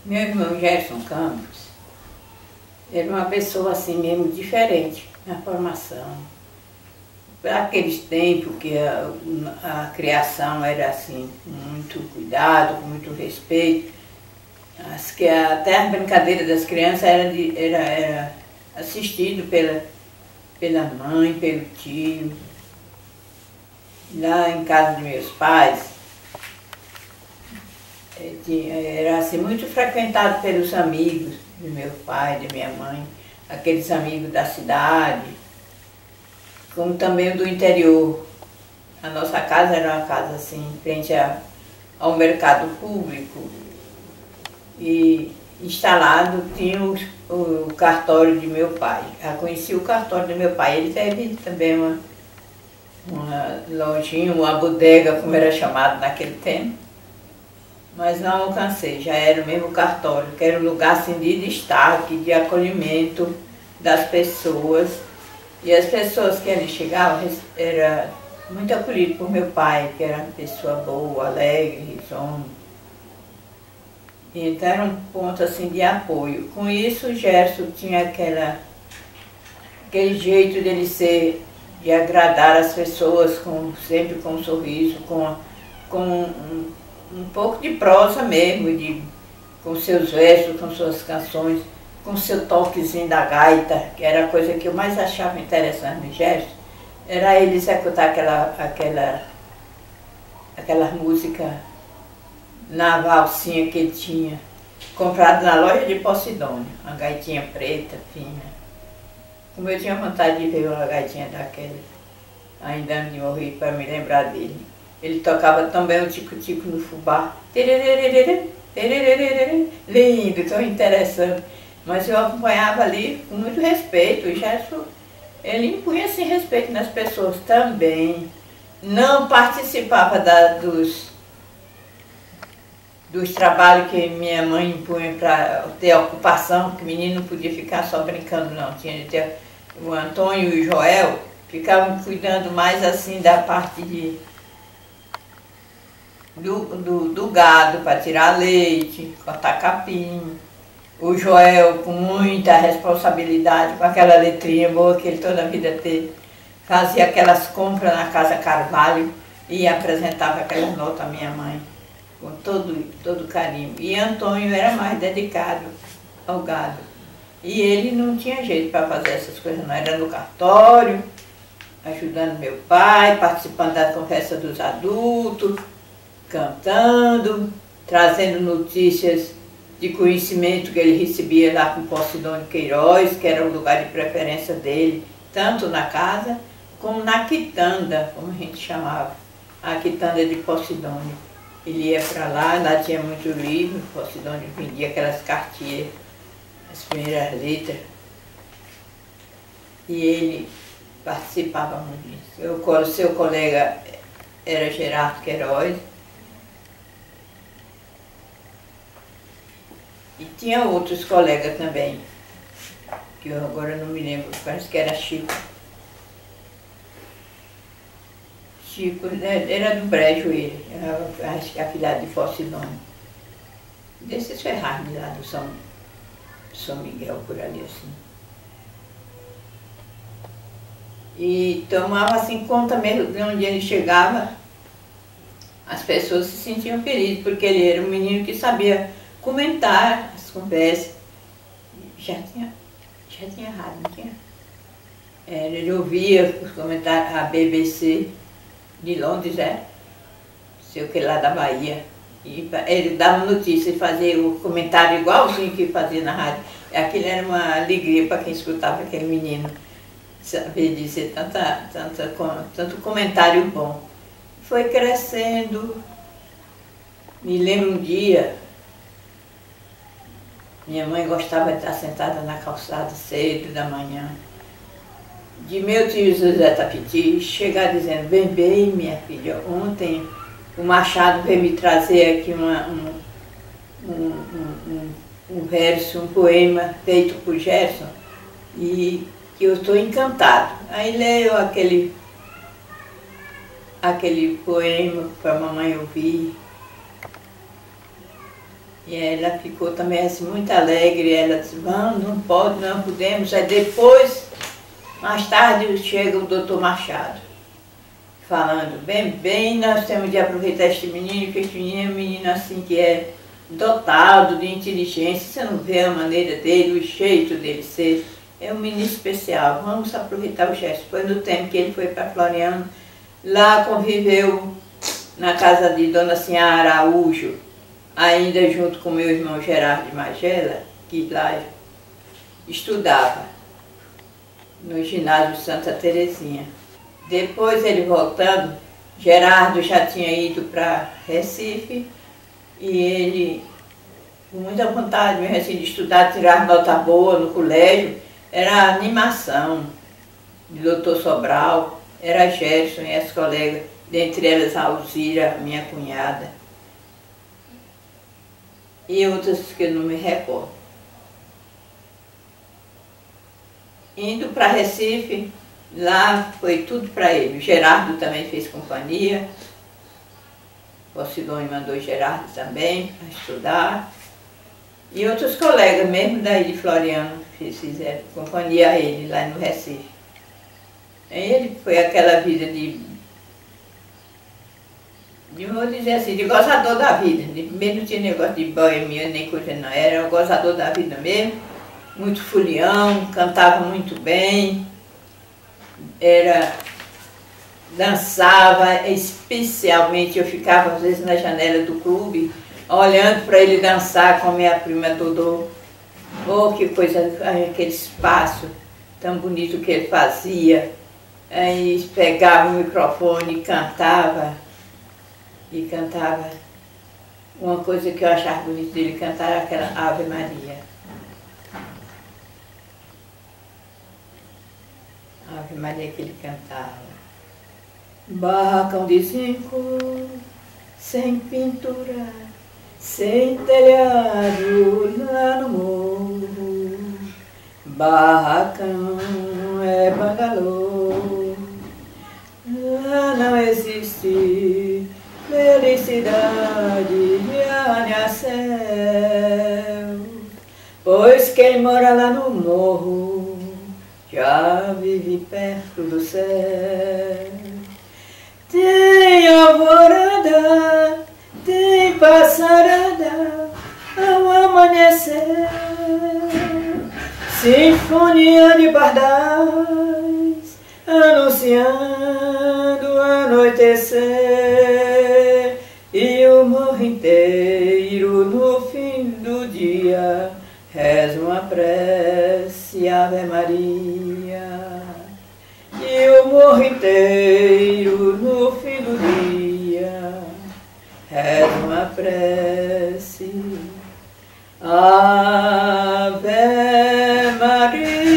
Meu irmão Gerson Campos era uma pessoa assim mesmo diferente na formação. Para aqueles tempos que a criação era assim, com muito cuidado, com muito respeito, até as brincadeiras das crianças era assistido pela mãe, pelo tio. Lá em casa de meus pais, era assim, muito frequentado pelos amigos do meu pai, de minha mãe, aqueles amigos da cidade, como também o do interior. A nossa casa era uma casa assim, em frente ao mercado público, e instalado tinha o cartório de meu pai. Eu conheci o cartório do meu pai, ele teve também uma lojinha, uma bodega, como era chamado naquele tempo, mas não alcancei, já era o mesmo cartório, que era um lugar assim, de destaque, de acolhimento das pessoas. E as pessoas que ali chegavam eram muito acolhidas por meu pai, que era uma pessoa boa, alegre, risonho. Então era um ponto assim, de apoio. Com isso o Gerson tinha aquele jeito dele ser, de agradar as pessoas, sempre com um sorriso, com um pouco de prosa mesmo, com seus versos, com suas canções, com seu toquezinho da gaita, que era a coisa que eu mais achava interessante no Gerson, era ele executar aquela música na valsinha que ele tinha comprado na loja de Posidônio, uma gaitinha preta, fina. Como eu tinha vontade de ver uma gaitinha daquela, ainda antes de morrer, para me lembrar dele. Ele tocava também o tico-tico no fubá. Lindo, tão interessante. Mas eu acompanhava ali com muito respeito. O Gerson, ele impunha esse respeito nas pessoas também. Não participava dos trabalhos que minha mãe impunha para ter ocupação, porque o menino não podia ficar só brincando, não. Tinha de ter o Antônio e o Joel, ficavam cuidando mais assim da parte do gado, para tirar leite, cortar capim. O Joel, com muita responsabilidade, com aquela letrinha boa que ele toda a vida teve, fazia aquelas compras na Casa Carvalho e apresentava aquelas notas à minha mãe, com todo carinho. E Antônio era mais dedicado ao gado. E ele não tinha jeito para fazer essas coisas, não. Era no cartório, ajudando meu pai, participando da conversa dos adultos, cantando, trazendo notícias de conhecimento que ele recebia lá com Posidônio Queiroz, que era o lugar de preferência dele, tanto na casa como na quitanda, como a gente chamava, a quitanda de Posidônio. Ele ia para lá tinha muito livro, Posidônio vendia aquelas cartinhas, as primeiras letras, e ele participava muito disso. O seu colega era Gerardo Queiroz, e tinha outros colegas também, que eu agora não me lembro, parece que era Chico. Chico, era do Brejo ele, acho que afilhado de Posidônio. Desses Ferraz lá do São Miguel, por ali assim. E tomava assim conta mesmo de onde ele chegava, as pessoas se sentiam felizes, porque ele era um menino que sabia comentar as conversas. Já tinha rádio, não tinha? Ele ouvia os comentários, a BBC de Londres, sei o que lá da Bahia. E ele dava notícia e fazia o comentário igualzinho que fazia na rádio. Aquilo era uma alegria para quem escutava aquele menino, saber dizer tanto comentário bom. Foi crescendo. Me lembro um dia, minha mãe gostava de estar sentada na calçada cedo da manhã, de meu tio José Tapiti chegar dizendo: bem, minha filha, ontem o Machado veio me trazer aqui um verso, um poema feito por Gerson, e que eu estou encantado. Aí leio aquele poema para a mamãe ouvir. E ela ficou também assim, muito alegre. Ela disse, vamos, não pode, não podemos. Aí depois, mais tarde, chega o doutor Machado, falando, bem, nós temos de aproveitar este menino, que este menino é um menino assim que é dotado de inteligência. Você não vê a maneira dele, o jeito dele ser. É um menino especial, vamos aproveitar o gesto. Foi no tempo que ele foi para Floriano, lá conviveu na casa de Dona Sinhá Araújo, ainda junto com meu irmão Gerardo de Magela, que lá estudava no ginásio Santa Terezinha. Depois ele voltando, Gerardo já tinha ido para Recife e ele, com muita vontade mesmo assim, de estudar, tirar nota boa no colégio, era animação de doutor Sobral, era Gerson e as colegas, dentre elas a Alzira, minha cunhada, e outras que eu não me recordo. Indo para Recife, lá foi tudo para ele. O Gerardo também fez companhia, o Sidônio mandou o Gerardo também para estudar, e outros colegas mesmo daí de Floriano que fizeram companhia a ele lá no Recife. Ele foi aquela vida vou dizer assim, de gozador da vida. Primeiro não tinha negócio de boemia nem coisa não, era um gozador da vida mesmo, muito fulião, cantava muito bem, dançava, especialmente eu ficava às vezes na janela do clube, olhando para ele dançar com a minha prima Dodô. Oh, que coisa, aquele espaço tão bonito que ele fazia. Aí pegava o microfone e cantava. Uma coisa que eu achava bonito dele cantar era aquela Ave Maria. Ave Maria que ele cantava. Barracão de zinco, sem pintura, sem telhado lá no morro. Barracão é bangalô, lá não existe felicidade de arranha-céu, pois quem mora lá no morro já vive perto do céu. Tem alvorada, tem passarada ao amanhecer, sinfonia de pardais anunciando o anoitecer, e o morro inteiro no fim do dia reza uma prece Ave Maria. E o morro inteiro no fim do dia reza uma prece Ave Maria.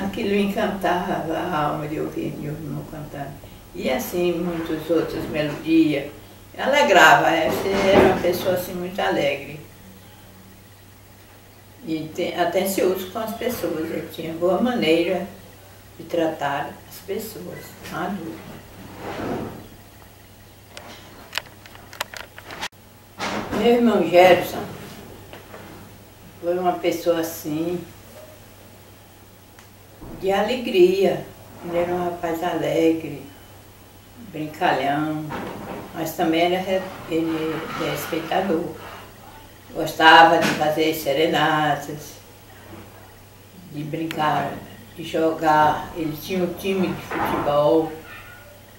Aquilo encantava a alma de ouvir meu irmão cantar. E assim muitas outras melodias. Alegrava, era uma pessoa assim muito alegre. E atencioso com as pessoas, ele tinha boa maneira de tratar as pessoas, não há dúvida. Meu irmão Gerson foi uma pessoa assim, de alegria. Ele era um rapaz alegre, brincalhão, mas também ele respeitador. Gostava de fazer serenatas, de brincar, de jogar. Ele tinha um time de futebol,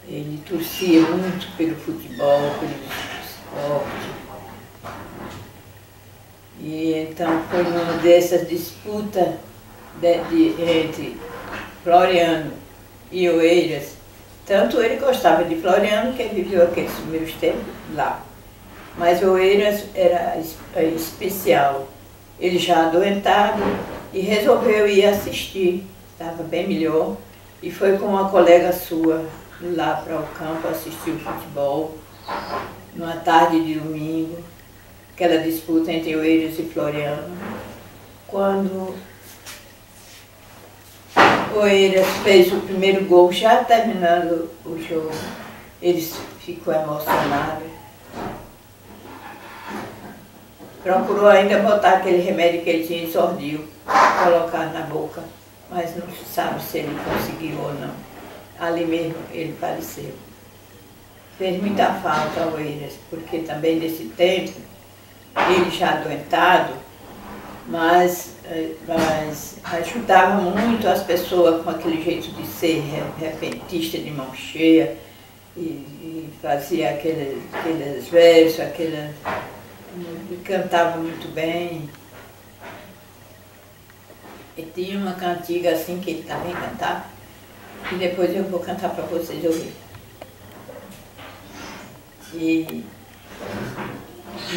ele torcia muito pelo futebol, pelo esporte. E então foi numa dessas disputas entre Floriano e Oeiras. Tanto ele gostava de Floriano, que ele viveu aqueles primeiros tempos lá. Mas Oeiras era especial. Ele já adoentado e resolveu ir assistir. Estava bem melhor. E foi com uma colega sua lá para o campo assistir o futebol, numa tarde de domingo, aquela disputa entre Oeiras e Floriano. Quando Oeiras fez o primeiro gol, já terminando o jogo, Ele ficou emocionado. Procurou ainda botar aquele remédio que ele tinha em Sordil, colocar na boca, mas não se sabe se ele conseguiu ou não. Ali mesmo ele faleceu. Fez muita falta ao Oeiras, porque também nesse tempo, ele já adoentado, mas ajudava muito as pessoas com aquele jeito de ser repentista de mão cheia, e fazia aqueles versos, e cantava muito bem. E tinha uma cantiga assim que ele também cantava, e depois eu vou cantar para vocês ouvirem. E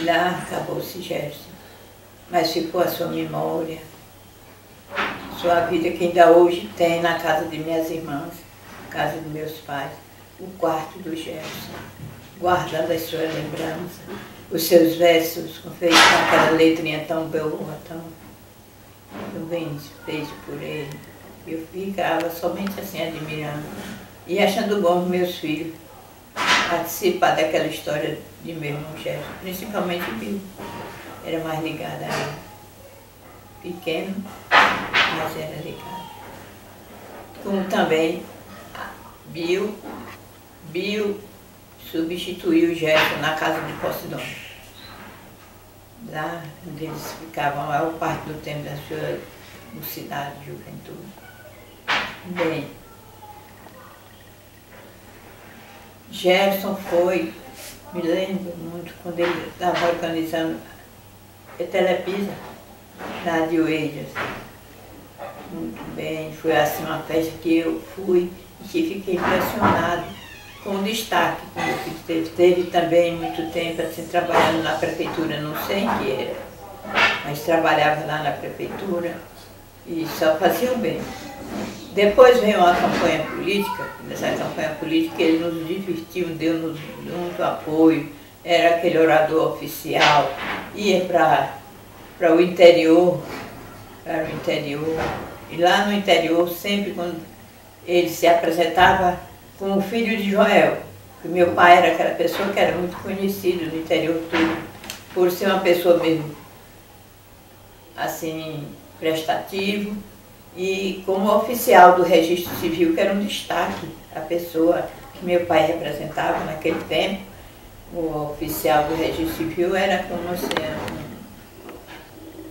lá acabou-se Gerson, mas ficou a sua memória, sua vida que ainda hoje tem na casa de minhas irmãs, casa dos meus pais, o quarto do Gerson, guardando as suas lembranças, os seus versos feitos com aquela letrinha tão boa, tão bem feito por ele. Eu ficava somente assim admirando e achando bom os meus filhos participar daquela história de meu irmão Gerson, principalmente Bill. Era mais ligada a ele. Pequeno, mas era ligado. Como também Bill substituiu Gerson na casa de Posidônio. Lá onde eles ficavam, a maior parte do tempo da sua mocidade, juventude. Bem, Gerson foi, me lembro muito, quando ele estava organizando a Telepisa, lá de Oeiras. Muito bem, foi assim uma festa que eu fui e que fiquei impressionado com o destaque que meu filho teve. Teve também muito tempo assim, trabalhando na prefeitura, não sei em que era, mas trabalhava lá na prefeitura e só fazia o bem. Depois veio uma campanha política, nessa campanha política ele nos divertiu, deu-nos muito apoio, era aquele orador oficial, ia para o interior, e lá no interior, sempre quando ele se apresentava como filho de Joel, porque meu pai era aquela pessoa que era muito conhecido no interior todo, por ser uma pessoa mesmo assim, prestativo, e como oficial do registro civil, que era um destaque, a pessoa que meu pai representava naquele tempo, o oficial do registro civil era como assim,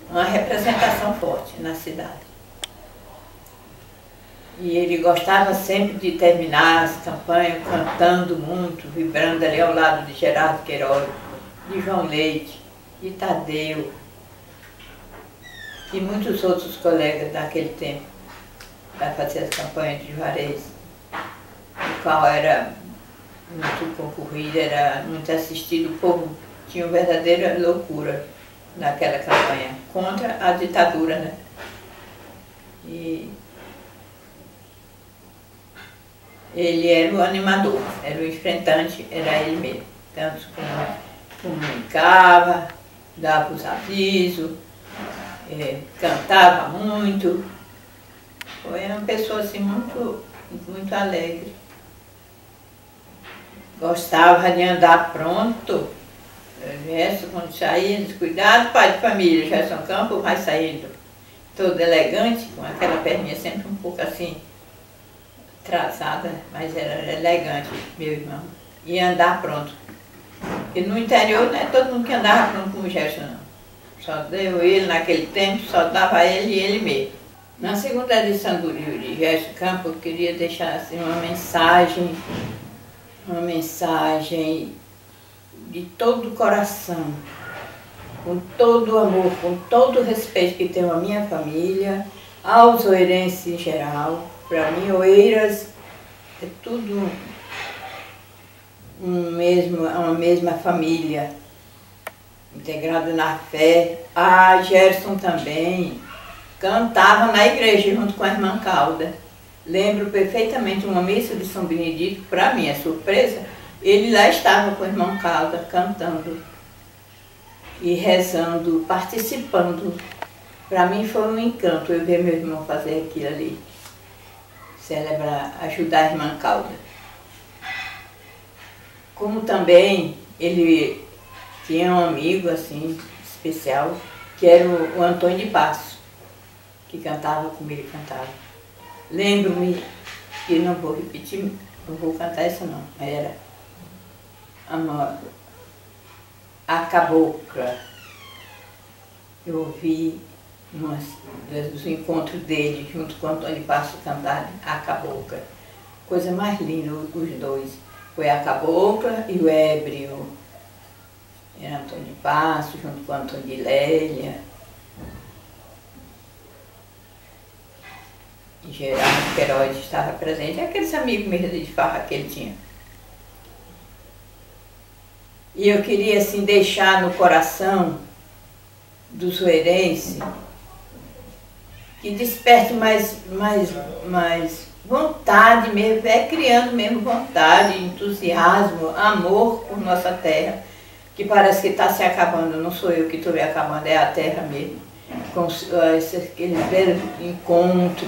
uma representação forte na cidade. E ele gostava sempre de terminar as campanhas cantando muito, vibrando ali ao lado de Gerardo Queiroz, de João Leite, de Tadeu, e muitos outros colegas daquele tempo, para fazer as campanhas de Juarez, o qual era muito concorrido, era muito assistido, o povo tinha uma verdadeira loucura naquela campanha, contra a ditadura, né? E ele era o animador, era o enfrentante, era ele mesmo, tanto comunicava, dava os avisos, cantava muito, foi uma pessoa assim muito alegre. Gostava de andar pronto, quando saía, cuidado, pai de família, Gerson Campos vai saindo todo elegante, com aquela perninha sempre um pouco assim, atrasada, mas era elegante, meu irmão, e andar pronto. Porque no interior não é todo mundo que andava pronto como Gerson, não. Só deu ele naquele tempo, só dava ele e ele mesmo. Na segunda edição do livro de Gerson Campos, eu queria deixar assim, uma mensagem de todo o coração, com todo o amor, com todo o respeito que tenho à minha família, aos oeirenses em geral. Para mim, Oeiras é tudo uma mesma família, integrado na fé. A Gerson também cantava na igreja junto com a irmã Calda. Lembro perfeitamente uma missa de São Benedito, para minha surpresa, ele lá estava com a irmã Calda cantando e rezando, participando. Para mim foi um encanto eu ver meu irmão fazer aquilo ali, celebrar, ajudar a irmã Calda. Como também ele tinha um amigo assim, especial, que era o Antônio de Passo, que cantava como ele cantava. Lembro-me, e não vou repetir, não vou cantar essa não, era a Cabocla. Eu ouvi dos encontros dele, junto com o Antônio de Passo, cantar a Cabocla. Coisa mais linda, os dois. Foi a Cabocla e o ébrio. Era Antônio de Passo, junto com o Antônio de Lélia. E Gerardo Queiroz estava presente. Aqueles amigos mesmo de farra que ele tinha. E eu queria assim deixar no coração do suerense que desperte mais vontade mesmo, criando mesmo vontade, entusiasmo, amor por nossa terra, que parece que está se acabando. Não sou eu que estou acabando, é a terra mesmo, com aquele velho encontro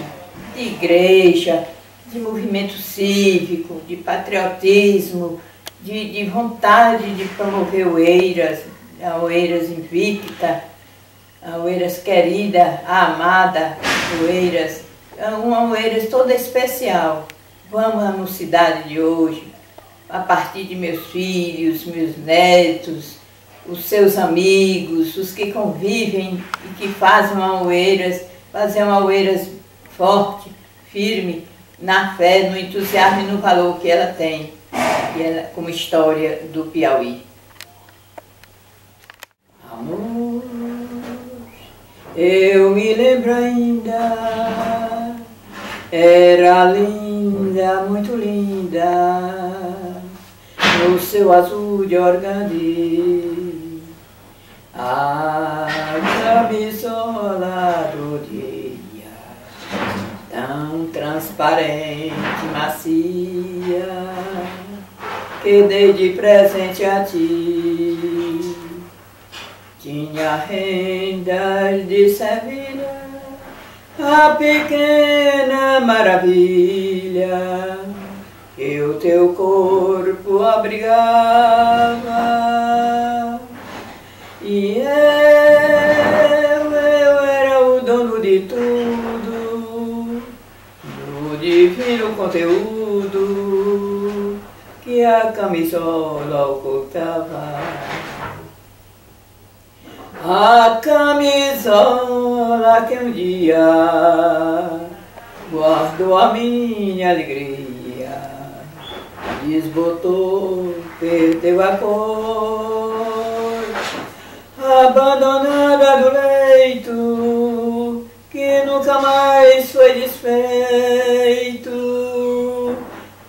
de igreja, de movimento cívico, de patriotismo, de vontade de promover Oeiras, a Oeiras invicta, a Oeiras querida, a amada Oeiras, uma Oeiras toda especial. Vamos à mocidade de hoje, a partir de meus filhos, meus netos, os seus amigos, os que convivem e que fazem uma Oeiras, fazer uma Oeiras forte, firme, na fé, no entusiasmo e no valor que ela tem, que ela, como história do Piauí. Amor, eu me lembro ainda, era linda, muito linda, no seu azul de organdi, a camisola do dia, tão transparente, macia, que dei de presente a ti. Tinha rendas de Sevilha, a pequena maravilha, que o teu corpo abrigava. E eu era o dono de tudo, do divino conteúdo que a camisola ocultava. A camisola que um dia guardou a minha alegria, desbotou, perdeu a cor, abandonada do leito, que nunca mais foi desfeito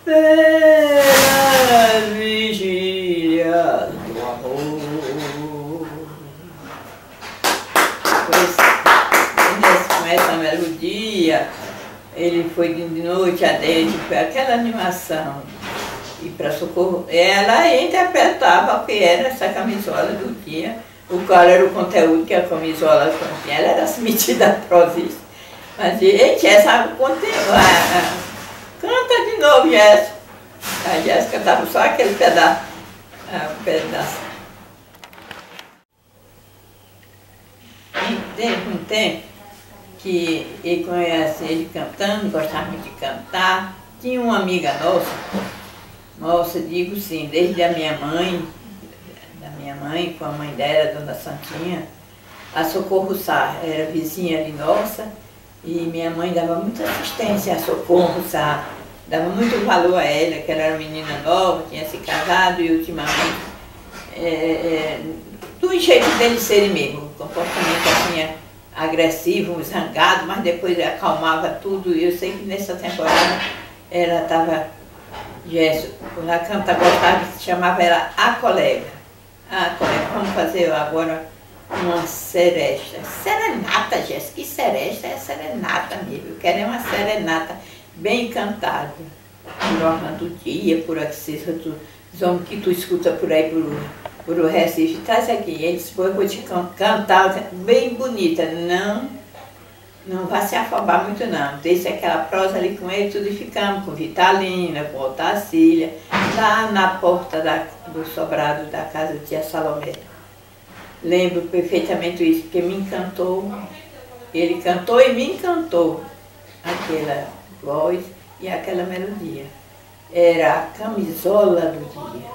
pelas vigílias do amor. Com essa melodia, ele foi de noite adentro, foi aquela animação. E para Socorro, ela interpretava o que era essa camisola do dia, o qual era o conteúdo que a camisola continha. Ela era metida prosista. Mas, gente, essa conteúdo. Canta de novo, Jéssica. A Jéssica cantava só aquele pedaço. Teve um tempo que ele conhece ele cantando, gostava muito de cantar. Tinha uma amiga nossa, digo sim, desde a minha mãe, com a mãe dela, Dona Santinha, a Socorro Sá, era vizinha ali nossa, e minha mãe dava muita assistência a Socorro Sá, dava muito valor a ela, que ela era uma menina nova, tinha se casado e ultimamente, do jeito deles serem mesmo, o comportamento assim agressivo, zangado, mas depois acalmava tudo. E eu sei que nessa temporada ela estava, quando a canta gostava, chamava ela a colega. A colega, vamos fazer agora uma seresta. Serenata, Jéssica, que seresta é serenata mesmo. Eu quero uma serenata bem cantada. Por Orlando do Dia, por aqui, os homens que tu escuta por aí, por o Recife, traz aqui. Eles vou te cantar bem bonita. Não vai se afobar muito não. Deixa aquela prosa ali com ele, tudo e ficamos com Vitalina, com Otacília, lá na porta da do sobrado da casa de tia Salomé. Lembro perfeitamente isso, porque me encantou. Ele cantou e me encantou aquela voz e aquela melodia. Era a camisola do dia.